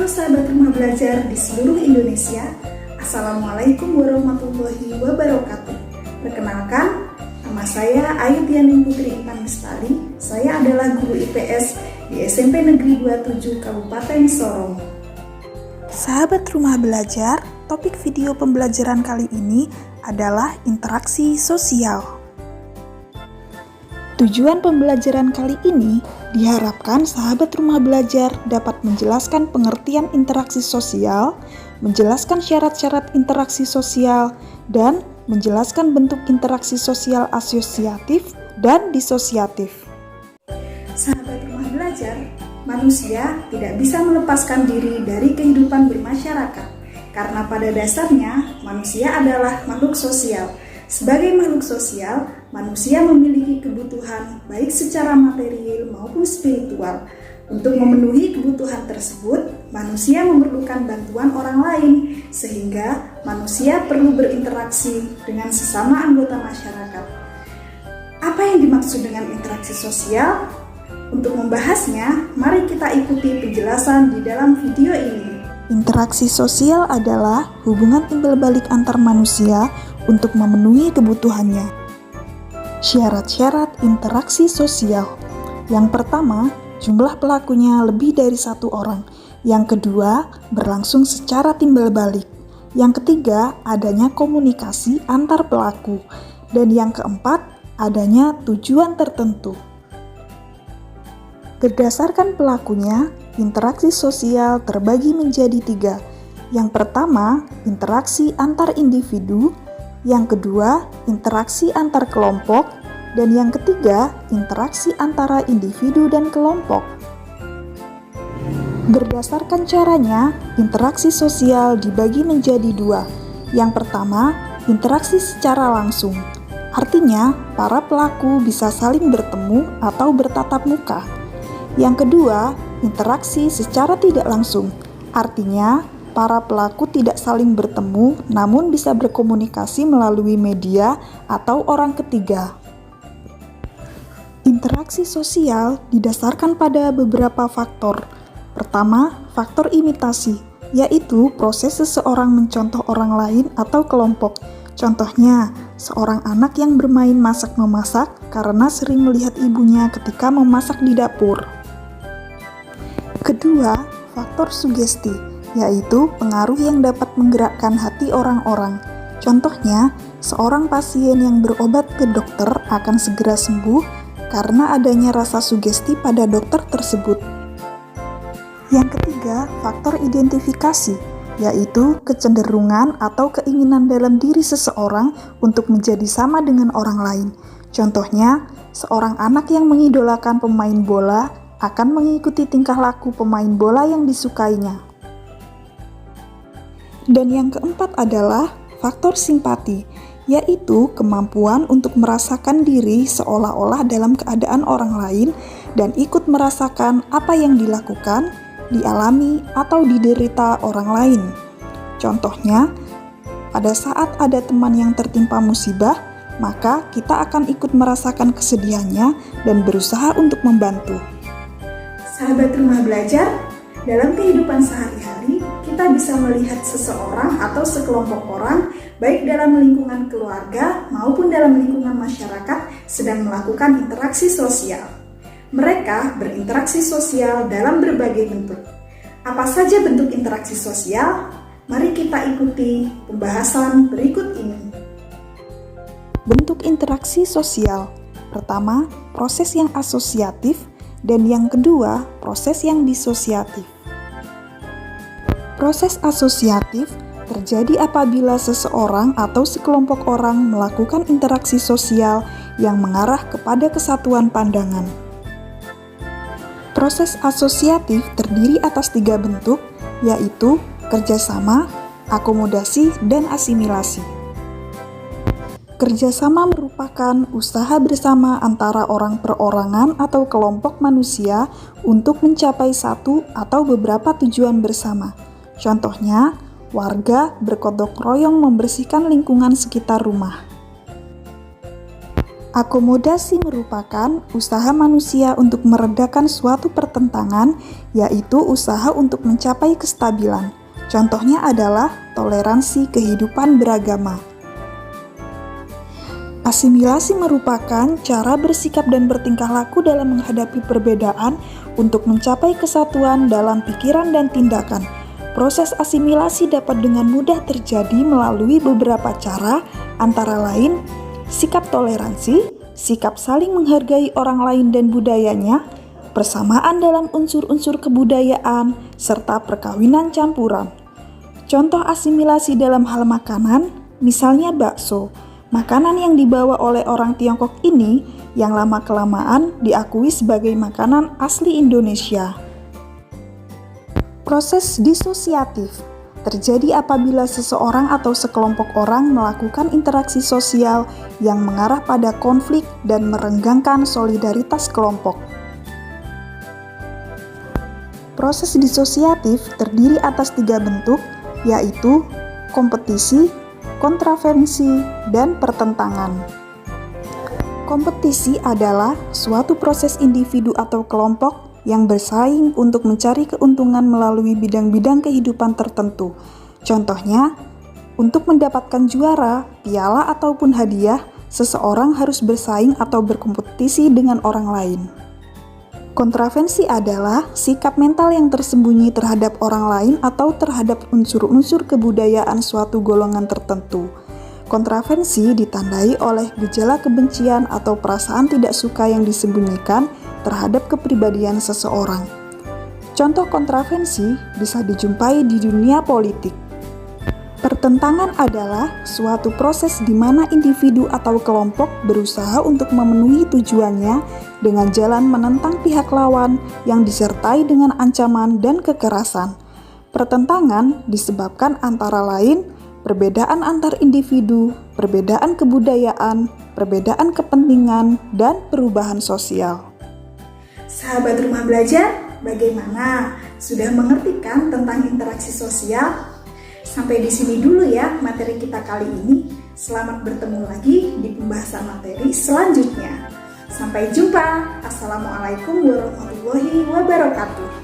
Halo sahabat rumah belajar di seluruh Indonesia. Assalamualaikum warahmatullahi wabarakatuh. Perkenalkan, nama saya Ayu Tianing Putri Intan Lestari. Saya adalah guru IPS di SMP Negeri 27 Kabupaten Sorong. Sahabat rumah belajar, topik video pembelajaran kali ini adalah interaksi sosial. Tujuan pembelajaran kali ini diharapkan sahabat rumah belajar dapat menjelaskan pengertian interaksi sosial, menjelaskan syarat-syarat interaksi sosial, dan menjelaskan bentuk interaksi sosial asosiatif dan disosiatif. Sahabat rumah belajar, manusia tidak bisa melepaskan diri dari kehidupan bermasyarakat, karena pada dasarnya manusia adalah makhluk sosial. Sebagai makhluk sosial, manusia memiliki kebutuhan baik secara material maupun spiritual. Untuk memenuhi kebutuhan tersebut, manusia memerlukan bantuan orang lain, sehingga manusia perlu berinteraksi dengan sesama anggota masyarakat. Apa yang dimaksud dengan interaksi sosial? Untuk membahasnya, mari kita ikuti penjelasan di dalam video ini. Interaksi sosial adalah hubungan timbal balik antar manusia untuk memenuhi kebutuhannya. Syarat-syarat interaksi sosial. Yang pertama, jumlah pelakunya lebih dari satu orang. Yang kedua, berlangsung secara timbal balik. Yang ketiga, adanya komunikasi antar pelaku. Dan yang keempat, adanya tujuan tertentu. Berdasarkan pelakunya, interaksi sosial terbagi menjadi tiga. Yang pertama, interaksi antar individu. Yang kedua, interaksi antar kelompok. Dan yang ketiga, interaksi antara individu dan kelompok. Berdasarkan caranya, interaksi sosial dibagi menjadi dua. Yang pertama, interaksi secara langsung. Artinya, para pelaku bisa saling bertemu atau bertatap muka. Yang kedua, interaksi secara tidak langsung. Artinya, para pelaku tidak saling bertemu namun bisa berkomunikasi melalui media atau orang ketiga. Interaksi sosial didasarkan pada beberapa faktor. Pertama, faktor imitasi, yaitu proses seseorang mencontoh orang lain atau kelompok. Contohnya, seorang anak yang bermain masak-memasak karena sering melihat ibunya ketika memasak di dapur. Kedua, faktor sugesti, yaitu pengaruh yang dapat menggerakkan hati orang-orang. Contohnya, seorang pasien yang berobat ke dokter akan segera sembuh karena adanya rasa sugesti pada dokter tersebut. Yang ketiga, faktor identifikasi, yaitu kecenderungan atau keinginan dalam diri seseorang untuk menjadi sama dengan orang lain. Contohnya, seorang anak yang mengidolakan pemain bola akan mengikuti tingkah laku pemain bola yang disukainya. Dan yang keempat adalah faktor simpati, yaitu kemampuan untuk merasakan diri seolah-olah dalam keadaan orang lain dan ikut merasakan apa yang dilakukan, dialami, atau diderita orang lain. Contohnya, pada saat ada teman yang tertimpa musibah, maka kita akan ikut merasakan kesedihannya dan berusaha untuk membantu. Sahabat rumah belajar, dalam kehidupan sehari-hari, kita bisa melihat seseorang atau sekelompok orang, baik dalam lingkungan keluarga maupun dalam lingkungan masyarakat, sedang melakukan interaksi sosial. Mereka berinteraksi sosial dalam berbagai bentuk. Apa saja bentuk interaksi sosial? Mari kita ikuti pembahasan berikut ini. Bentuk interaksi sosial. Pertama, proses yang asosiatif, dan yang kedua, proses yang disosiatif. Proses asosiatif terjadi apabila seseorang atau sekelompok orang melakukan interaksi sosial yang mengarah kepada kesatuan pandangan. Proses asosiatif terdiri atas tiga bentuk, yaitu kerjasama, akomodasi, dan asimilasi. Kerjasama merupakan usaha bersama antara orang perorangan atau kelompok manusia untuk mencapai satu atau beberapa tujuan bersama. Contohnya, warga bergotong royong membersihkan lingkungan sekitar rumah. Akomodasi merupakan usaha manusia untuk meredakan suatu pertentangan, yaitu usaha untuk mencapai kestabilan. Contohnya adalah toleransi kehidupan beragama. Asimilasi merupakan cara bersikap dan bertingkah laku dalam menghadapi perbedaan untuk mencapai kesatuan dalam pikiran dan tindakan. Proses asimilasi dapat dengan mudah terjadi melalui beberapa cara, antara lain sikap toleransi, sikap saling menghargai orang lain dan budayanya, persamaan dalam unsur-unsur kebudayaan, serta perkawinan campuran. Contoh asimilasi dalam hal makanan, misalnya bakso. Makanan yang dibawa oleh orang Tiongkok ini yang lama-kelamaan diakui sebagai makanan asli Indonesia. Proses disosiatif terjadi apabila seseorang atau sekelompok orang melakukan interaksi sosial yang mengarah pada konflik dan merenggangkan solidaritas kelompok. Proses disosiatif terdiri atas 3 bentuk, yaitu kompetisi, kontravensi, dan pertentangan. Kompetisi adalah suatu proses individu atau kelompok yang bersaing untuk mencari keuntungan melalui bidang-bidang kehidupan tertentu. Contohnya, untuk mendapatkan juara, piala, ataupun hadiah, seseorang harus bersaing atau berkompetisi dengan orang lain. Kontravensi adalah sikap mental yang tersembunyi terhadap orang lain atau terhadap unsur-unsur kebudayaan suatu golongan tertentu. Kontravensi ditandai oleh gejala kebencian atau perasaan tidak suka yang disembunyikan terhadap kepribadian seseorang. Contoh kontravensi bisa dijumpai di dunia politik. Pertentangan adalah suatu proses di mana individu atau kelompok berusaha untuk memenuhi tujuannya dengan jalan menentang pihak lawan yang disertai dengan ancaman dan kekerasan. Pertentangan disebabkan antara lain perbedaan antar individu, perbedaan kebudayaan, perbedaan kepentingan, dan perubahan sosial. Sahabat Rumah Belajar, bagaimana? Sudah mengerti kan tentang interaksi sosial? Sampai di sini dulu ya materi kita kali ini. Selamat bertemu lagi di pembahasan materi selanjutnya. Sampai jumpa. Assalamualaikum warahmatullahi wabarakatuh.